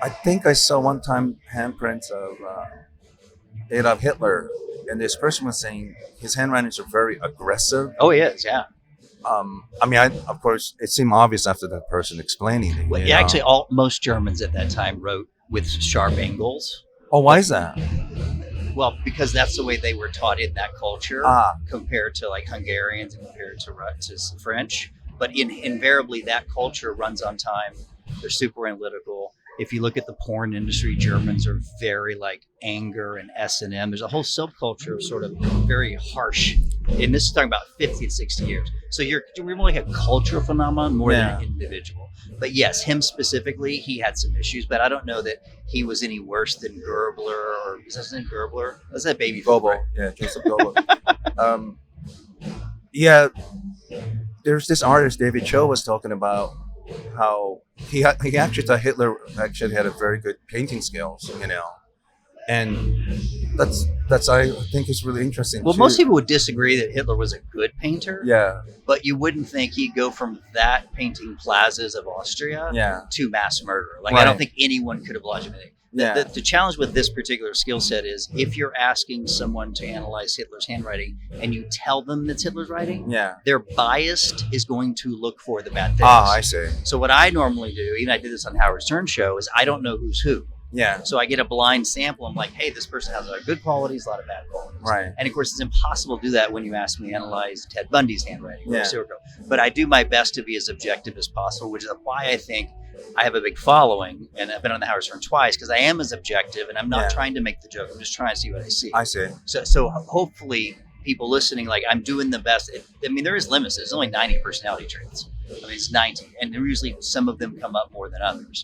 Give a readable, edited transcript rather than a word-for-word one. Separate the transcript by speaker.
Speaker 1: I think I saw one time handprints of Adolf Hitler, and this person was saying his handwritings are very aggressive.
Speaker 2: Oh, he is, yeah.
Speaker 1: I mean, of course, it seemed obvious after that person explaining it.
Speaker 2: Well,
Speaker 1: You
Speaker 2: yeah,
Speaker 1: know?
Speaker 2: actually, most Germans at that time wrote with sharp angles.
Speaker 1: Oh, why is that?
Speaker 2: Well, because that's the way they were taught in that culture,
Speaker 1: Ah,
Speaker 2: compared to like Hungarians and compared to French. But invariably, that culture runs on time. They're super analytical. If you look at the porn industry, Germans are very like anger and S&M. There's a whole subculture of sort of very harsh. And this is talking about 50 and 60 years. So you're more like a cultural phenomenon more than
Speaker 1: Yeah.
Speaker 2: an individual. But yes, him specifically, he had some issues, but I don't know that he was any worse than Gerbler, or is that his name Gerbler? That's that baby food,
Speaker 1: Gobo.
Speaker 2: right?
Speaker 1: Yeah, Joseph Gobo. um, yeah, there's this artist, David Cho, was talking about how he actually thought Hitler actually had a very good painting skills, you know, and that's I think is really interesting.
Speaker 2: Well,
Speaker 1: too.
Speaker 2: most people would disagree that Hitler was a good painter,
Speaker 1: Yeah,
Speaker 2: but you wouldn't think he'd go from that painting plazas of Austria
Speaker 1: yeah,
Speaker 2: to mass murder. Like, I don't
Speaker 1: Right.
Speaker 2: think anyone could have logically.
Speaker 1: yeah,
Speaker 2: The challenge with this particular skill set is if you're asking someone to analyze Hitler's handwriting and you tell them it's Hitler's writing,
Speaker 1: yeah.
Speaker 2: their biased is going to look for the bad things.
Speaker 1: Ah, I see.
Speaker 2: So what I normally do, even I did this on Howard Stern show, is I don't know who's who.
Speaker 1: Yeah,
Speaker 2: So I get a blind sample. I'm like, hey, this person has a lot of good qualities, a lot of bad qualities.
Speaker 1: right.
Speaker 2: And of course, it's impossible to do that when you ask me to analyze Ted Bundy's handwriting. Or
Speaker 1: Yeah.
Speaker 2: serial killer. But I do my best to be as objective as possible, which is why I think I have a big following. And I've been on the Howard Stern twice because I am as objective and I'm not
Speaker 1: Yeah.
Speaker 2: trying to make the joke. I'm just trying to see what I see.
Speaker 1: I see.
Speaker 2: So hopefully people listening, like I'm doing the best. I mean, there is limits. There's only 90 personality traits. I mean, it's 90. And usually some of them come up more than others.